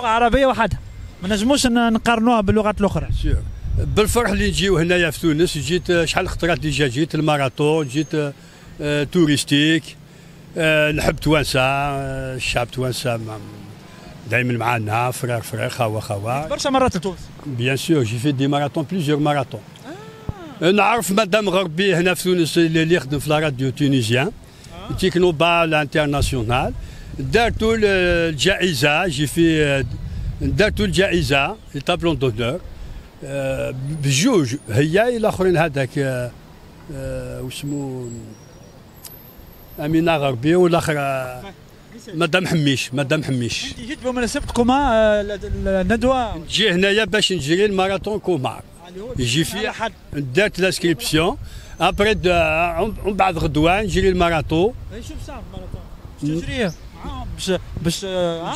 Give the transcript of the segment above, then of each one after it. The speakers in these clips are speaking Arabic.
لغه عربيه وحدها، ما نجموش نقارنوها باللغات الاخرى. بالفرح اللي نجيو هنايا في تونس، جيت شحال خطرات ديجا، جيت الماراثون، جيت توريستيك. نحب توانسه، الشعب توانسه دائما معنا، فرير خوا. برشا مرات لتونس. بيان سور جي في دي ماراثون، بليزيور ماراثون. نعرف مدام غربي هنا في تونس اللي يخدم في لا راديو تونيزيان، تكنوبا الانترناسيونال. درتو الجائزه، جي في درتو الجائزه الطابلون دونور بجوج، هي الاخرين هذاك واسمو امينه غربي والاخر مدام حميش. انت جيت بمناسبتكم الندوه؟ نجي هنايا باش نجري الماراثون كومار، يجي فيه درت لاسكريبسيون ابري ومن بعد غدوه نجري الماراثون. شوف صعب الماراثون باش تجريه باش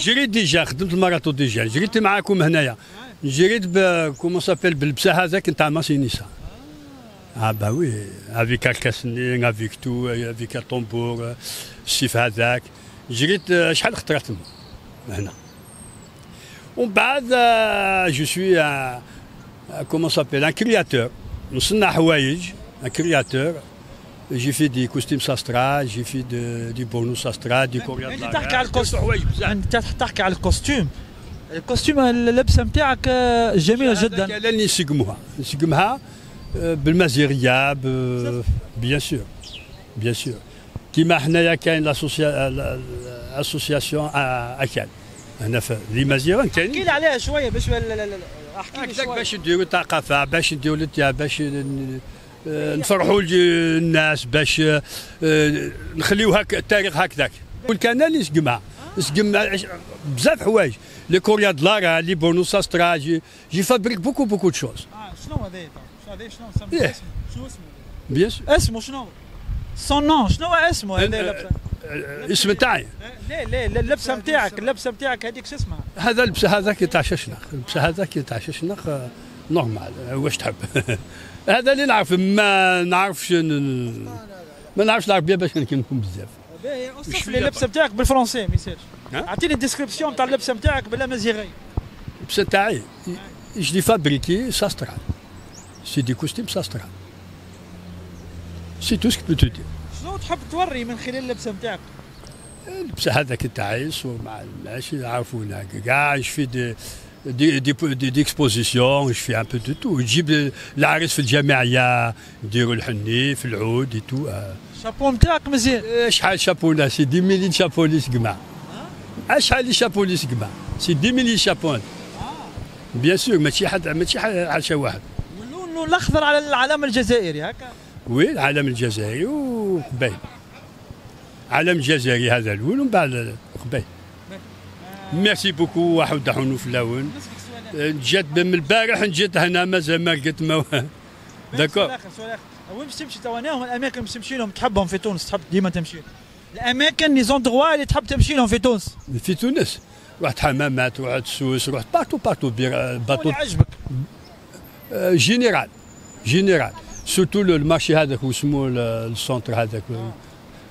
جريت ديجا، خدمت الماراثون ديجا، جريت معاكم هنايا، جريت كومون سابيل بالبسا هذاك نتاع ماسينيسا. با وي، افيك الكاسنين، افيك تو، افيك الطنبور، السيف هذاك. جريت شحال خطرات هنا. ومن بعد جو سوي كومون سابيل ان كرياتور، نصنع حوايج، ان كرياتور. جي في دي كوستيم ساسترا، جي في دي بونوس ساسترا، دي كوريا. انت تحكي على الكوستيم، انت تحكي على الكوستيم. الكوستيم اللبسه نتاعك جميله جدا. لا نسقمها بالمزيريه، بيان سور بيان سور. كيما حنايا كاين لاسوسياسيون اكل هنا في لي مزيران كاين. احكي لي عليها شويه باش احكي لي شويه باش نديروا ثقافه، باش نديروا الاتياب، باش نفرحوا الناس، باش نخليو التاريخ هكذاك. والكنال يسقمها بزاف حوايج، لي كوريا دلارا، لي بونوس استرا، جي فابريك بوكو دو شوز. شنو هذا؟ شنو اسمه؟ شنو اسمه؟ بيان سور. اسمه شنو؟ سون نون شنو اسمه هذا؟ اسم تاعي؟ لا اللبسه نتاعك هذيك شو اسمها؟ هذا اللبسه هذاك تاع ششنخ، اللبسه هذاك تاع ششنخ نورمال، واش تحب؟ هذا اللي نعرف، ما نعرفش العربيه باش نكلمكم بزاف. اوصف لي اللبسه نتاعك بالفرنسي ما يصيرش. اعطيني الديسكريبسيون تاع اللبسه نتاعك بلا مزيغي. اللبسه تاعي جي فابريكي ساسترال، سي دي كوستيم ساسترال، سي تو سكو تو دير. شنو تحب توري من خلال اللبسه نتاعك؟ اللبسه هذاك تاعي يصور مع الناس يعرفونا كاع، ايش في دي اكسبوزيسيون، ايش في ان بو دو تو. تجيب العريس في الجمعيه نديروا الحني في العود اي تو. الشابو نتاعك مزيان. شحال شابونا؟ سي 10 مليون شابو اللي سقمع. شحال شابو اللي سقمع؟ سي 10 مليون شابو. بيان سور ماشي حاشا واحد. واللون الاخضر على العلم الجزائري هكا. وي العلم الجزائري وقبيل. علم الجزائري هذا الاول ومن بعد قبيل. ميرسي بوكو واحد حنو في اللون. جات من البارح جيت هنا مازال ما لقيت داكور. وين باش تمشي تواناهم الاماكن باش تمشي لهم تحبهم في تونس، تحب ديما تمشي الاماكن لي زوندغوا اللي تحب تمشي لهم في تونس؟ في تونس رحت حمامات، رحت سوس، رحت بارتو باتو. عجبك؟ جينيرال سورتو المارشي هذاك واسمو السونتر هذاك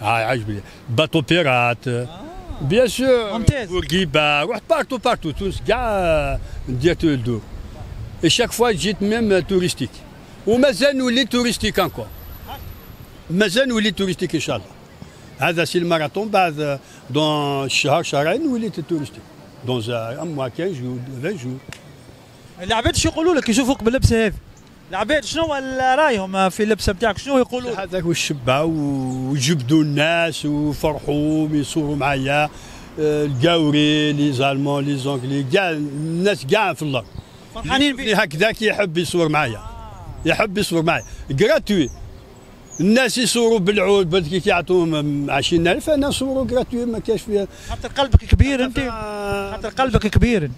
عجبني. باتو بيرات بيان سور، بورقيبه، رحت بارتو تونس كاع ندير الدور. اي شاك فوا جيت ميم توريستيك، ومازال نولي توريستيك انكور، مازال نولي توريستيك ان شاء الله. هذا سي الماراثون، بعد دون شهرين وليت توريستيك، دون ان موا 15 جور 20 جور. العباد شو يقولوا لك يشوفوك باللبسه هذه؟ العباد شنو رايهم في اللبسه بتاعك؟ شنو يقولوا؟ هذاك والشبه وجبدوا الناس وفرحوا يصوروا معايا، القاوري، لي زالمون، لي زونغلي، كاع الناس كاع في الارض فرحانين بيه. هكذاك يحب يصور معايا، جراتوي. الناس يصوروا بالعود كي يعطوهم 20,000، انا نصوروا جراتوي ما كاش فيها. خاطر قلبك كبير انت، خاطر قلبك كبير،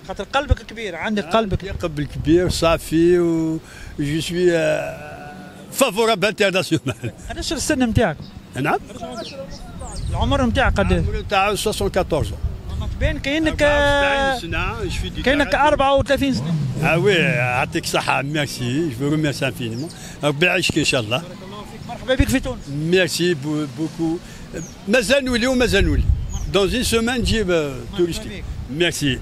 خاطر قلبك كبير، عندك قلبك قلب كبير صافي، و جو سوي فافورابل انترناسيونال. قداش السن نتاعك؟ نعم العمر نتاعك قداش؟ العمر نتاع 74. تبان كاينك 34 سنه. وي يعطيك الصحة، ميرسي، جو ريميرسي انفينيمون، ربي يعيشك ان شاء الله. مرحبا بك في تونس. ميرسي بوكو، مازال نولي. دون زين سومان نجيب توريستي. ميرسي.